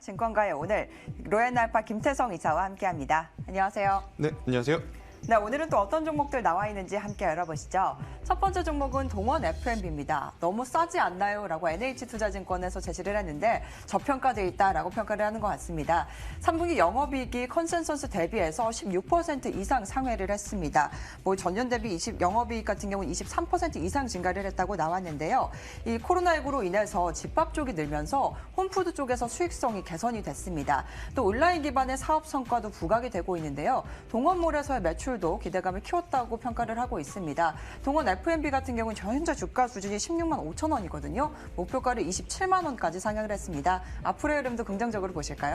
증권가의 오늘 로엔알파 김태성 이사와 함께합니다. 안녕하세요. 네, 안녕하세요. 네, 오늘은 또 어떤 종목들 나와 있는지 함께 알아보시죠. 첫 번째 종목은 동원 F&B입니다. 너무 싸지 않나요? 라고 NH투자증권에서 제시를 했는데 저평가돼 있다라고 평가를 하는 것 같습니다. 3분기 영업이익이 컨센서스 대비해서 16% 이상 상회를 했습니다. 전년 대비 영업이익 같은 경우는 23% 이상 증가를 했다고 나왔는데요. 이 코로나19로 인해서 집밥 쪽이 늘면서 홈푸드 쪽에서 수익성이 개선이 됐습니다. 또 온라인 기반의 사업 성과도 부각이 되고 있는데요. 동원몰에서의 매출도 기대감을 키웠다고 평가를 하고 있습니다. 동원 F&B 같은 경우는 현재 주가 수준이 16만 5천 원이거든요. 목표가를 27만 원까지 상향을 했습니다. 앞으로의 흐름도 긍정적으로 보실까요?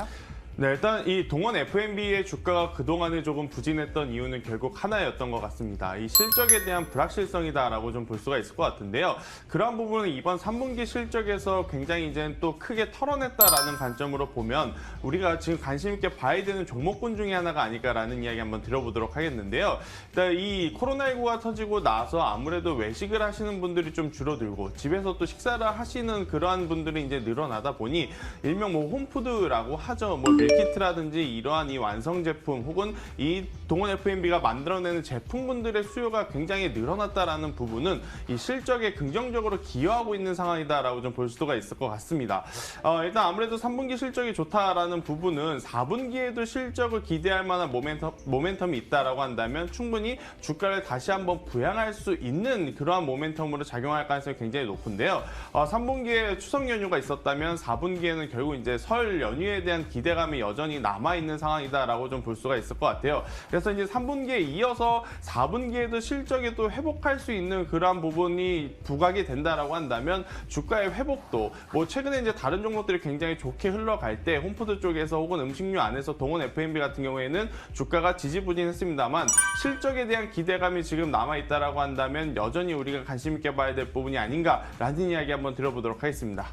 네, 일단 이 동원 F&B의 주가가 그동안에 조금 부진했던 이유는 결국 하나였던 것 같습니다. 이 실적에 대한 불확실성이다라고 좀 볼 수가 있을 것 같은데요. 그러한 부분은 이번 3분기 실적에서 굉장히 이제 또 크게 털어냈다라는 관점으로 보면 우리가 지금 관심 있게 봐야 되는 종목군 중에 하나가 아닐까라는 이야기 한번 들어보도록 하겠는데요. 일단 이 코로나19가 터지고 나서 아무래도 외식을 하시는 분들이 좀 줄어들고 집에서 또 식사를 하시는 그러한 분들이 이제 늘어나다 보니 일명 홈푸드라고 하죠. 밀키트라든지 이러한 이 완성 제품 혹은 이 동원 F&B가 만들어내는 제품군들의 수요가 굉장히 늘어났다라는 부분은 이 실적에 긍정적으로 기여하고 있는 상황이다라고 좀 볼 수가 있을 것 같습니다. 일단 아무래도 3분기 실적이 좋다라는 부분은 4분기에도 실적을 기대할 만한 모멘텀이 있다라고 한다면 충분히 주가를 다시 한번 부양할 수 있는 그러한 모멘텀으로 작용할 가능성이 굉장히 높은데요. 3분기에 추석 연휴가 있었다면 4분기에는 결국 이제 설 연휴에 대한 기대감이 여전히 남아있는 상황이다라고 좀 볼 수가 있을 것 같아요. 그래서 이제 3분기에 이어서 4분기에도 실적이 또 회복할 수 있는 그러한 부분이 부각이 된다라고 한다면 주가의 회복도 최근에 이제 다른 종목들이 굉장히 좋게 흘러갈 때 홈푸드 쪽에서 혹은 음식료 안에서 동원 F&B 같은 경우에는 주가가 지지부진했습니다만 실적에 대한 기대감이 지금 남아있다라고 한다면 여전히 우리가 관심 있게 봐야 될 부분이 아닌가라는 이야기 한번 들어보도록 하겠습니다.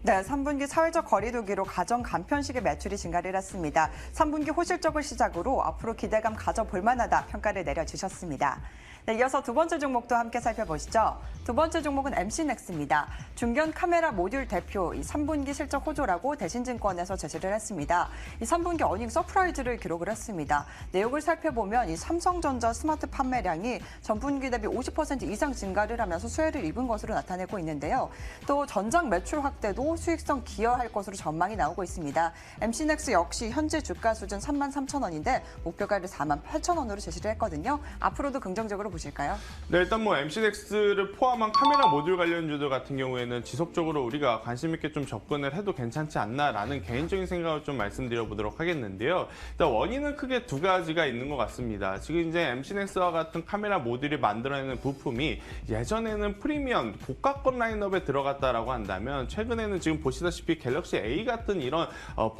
네, 3분기 사회적 거리두기로 가정 간편식의 매출이 증가를 했습니다. 3분기 호실적을 시작으로 앞으로 기대감 가져볼 만하다 평가를 내려주셨습니다. 네, 이어서 두 번째 종목도 함께 살펴보시죠. 두 번째 종목은 MC넥스입니다. 중견 카메라 모듈 대표 3분기 실적 호조라고 대신증권에서 제시를 했습니다. 이 3분기 어닝 서프라이즈를 기록을 했습니다. 내용을 살펴보면 이 삼성전자 스마트 판매량이 전분기 대비 50% 이상 증가를 하면서 수혜를 입은 것으로 나타내고 있는데요. 또 전장 매출 확대도 수익성 기여할 것으로 전망이 나오고 있습니다. MC넥스 역시 현재 주가 수준 3만 3천 원인데 목표가를 4만 8천 원으로 제시를 했거든요. 앞으로도 긍정적으로 보실까요? 네, 일단 MC넥스를 포함한 카메라 모듈 관련주들 같은 경우에는 지속적으로 우리가 관심 있게 좀 접근을 해도 괜찮지 않나라는 개인적인 생각을 좀 말씀드려보도록 하겠는데요. 일단 원인은 크게 두 가지가 있는 것 같습니다. 지금 이제 MC넥스와 같은 카메라 모듈이 만들어내는 부품이 예전에는 프리미엄 고가권 라인업에 들어갔다라고 한다면 최근에는 지금 보시다시피 갤럭시 A 같은 이런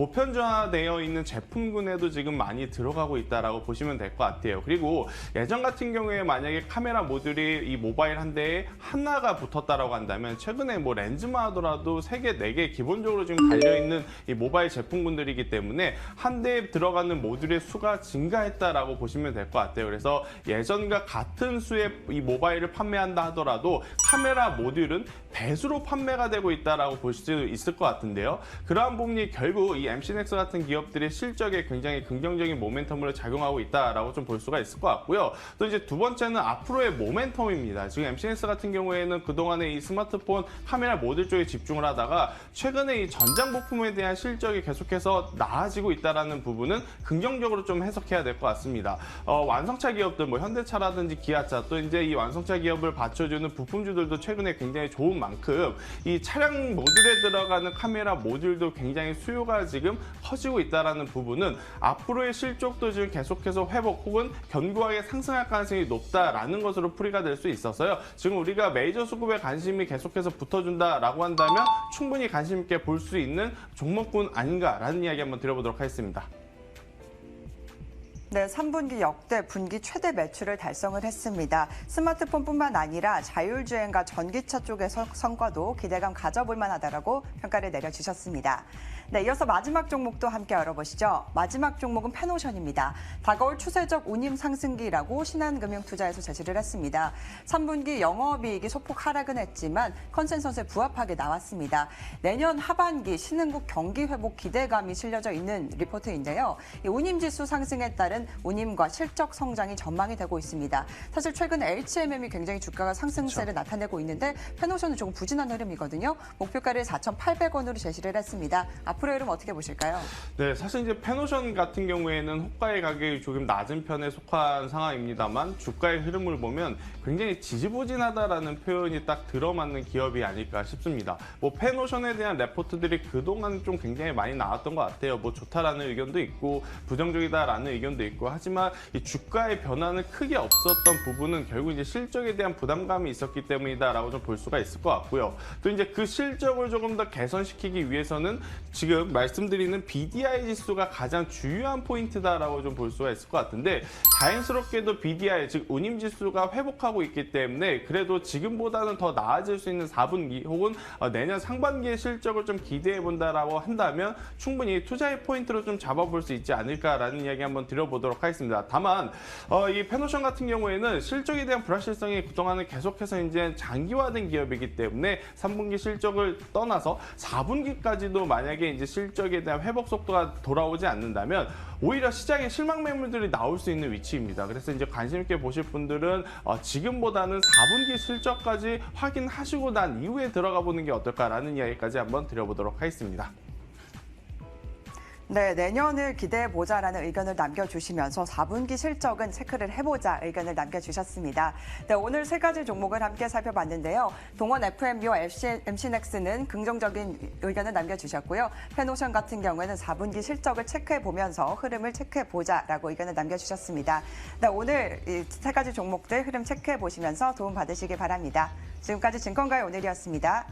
보편화되어 있는 제품군에도 지금 많이 들어가고 있다라고 보시면 될 것 같아요. 그리고 예전 같은 경우에 만약에 카메라 모듈이 이 모바일 한 대에 하나가 붙었다라고 한다면 최근에 렌즈만 하더라도 3개, 4개 기본적으로 지금 달려있는 이 모바일 제품군들이기 때문에 한 대에 들어가는 모듈의 수가 증가했다라고 보시면 될 것 같아요. 그래서 예전과 같은 수의 이 모바일을 판매한다 하더라도 카메라 모듈은 배수로 판매가 되고 있다라고 볼 수 있을 것 같은데요. 그러한 부분이 결국 이 MC넥스 같은 기업들의 실적에 굉장히 긍정적인 모멘텀으로 작용하고 있다라고 좀 볼 수가 있을 것 같고요. 또 이제 두 번째는 앞으로의 모멘텀입니다. 지금 MC넥스 같은 경우에는 그동안에 이 스마트폰 카메라 모듈 쪽에 집중을 하다가 최근에 이 전장 부품에 대한 실적이 계속해서 나아지고 있다는 부분은 긍정적으로 좀 해석해야 될 것 같습니다. 완성차 기업들 현대차라든지 기아차 또 이제 이 완성차 기업을 받쳐주는 부품주들도 최근에 굉장히 좋은 만큼 이 차량 모듈에 들어가는 카메라 모듈도 굉장히 수요가 지금 커지고 있다는 부분은 앞으로의 실적도 지금 계속해서 회복 혹은 견고하게 상승할 가능성이 높다라는 것으로 풀이가 될 수 있어서요. 지금 우리가 메이저 수급에 관심이 계속해서 붙어준다라고 한다면 충분히 관심 있게 볼 수 있는 종목군 아닌가라는 이야기 한번 드려보도록 하겠습니다. 네, 3분기 역대 분기 최대 매출을 달성을 했습니다. 스마트폰뿐만 아니라 자율주행과 전기차 쪽의 성과도 기대감 가져볼 만하다라고 평가를 내려주셨습니다. 네, 이어서 마지막 종목도 함께 알아보시죠. 마지막 종목은 페노션입니다. 다가올 추세적 운임 상승기라고 신한금융투자에서 제시를 했습니다. 3분기 영업이익이 소폭 하락은 했지만 컨센서스에 부합하게 나왔습니다. 내년 하반기 신흥국 경기 회복 기대감이 실려져 있는 리포트인데요. 이 운임지수 상승에 따른 운임과 실적 성장이 전망이 되고 있습니다. 사실 최근 HMM이 굉장히 주가가 상승세를 나타내고 있는데 페노션은 조금 부진한 흐름이거든요. 목표가를 4,800원으로 제시를 했습니다. 앞으로의 흐름 어떻게 보실까요? 네, 사실 이제 페노션 같은 경우에는 호가의 가격이 조금 낮은 편에 속한 상황입니다만 주가의 흐름을 보면 굉장히 지지부진하다라는 표현이 딱 들어맞는 기업이 아닐까 싶습니다. 뭐 페노션에 대한 레포트들이 그동안 좀 굉장히 많이 나왔던 것 같아요. 뭐 좋다라는 의견도 있고 부정적이다라는 의견도 있고 하지만 이 주가의 변화는 크게 없었던 부분은 결국 이제 실적에 대한 부담감이 있었기 때문이다라고 좀 볼 수가 있을 것 같고요. 또 이제 그 실적을 조금 더 개선시키기 위해서는 지금 말씀드리는 BDI 지수가 가장 중요한 포인트다라고 좀 볼 수가 있을 것 같은데 다행스럽게도 BDI 즉 운임 지수가 회복하고 있기 때문에 그래도 지금보다는 더 나아질 수 있는 4분기 혹은 내년 상반기의 실적을 좀 기대해 본다라고 한다면 충분히 투자의 포인트로 좀 잡아볼 수 있지 않을까라는 이야기 한번 드려보도록 하겠습니다. 다만 이 페노션 같은 경우에는 실적에 대한 불확실성이 그동안은 계속해서 이제 장기화된 기업이기 때문에 3분기 실적을 떠나서 4분기까지도 만약에 이제 실적에 대한 회복 속도가 돌아오지 않는다면 오히려 시장에 실망 매물들이 나올 수 있는 위치입니다. 그래서 이제 관심 있게 보실 분들은 지금보다는 4분기 실적까지 확인하시고 난 이후에 들어가 보는 게 어떨까라는 이야기까지 한번 드려보도록 하겠습니다. 네, 내년을 기대해보자라는 의견을 남겨주시면서 4분기 실적은 체크를 해보자 의견을 남겨주셨습니다. 네, 오늘 세 가지 종목을 함께 살펴봤는데요. 동원 FMB와 MC넥스는 긍정적인 의견을 남겨주셨고요. 페노션 같은 경우에는 4분기 실적을 체크해보면서 흐름을 체크해보자라고 의견을 남겨주셨습니다. 네, 오늘 이 세 가지 종목들 흐름 체크해보시면서 도움 받으시기 바랍니다. 지금까지 증권가의 오늘이었습니다.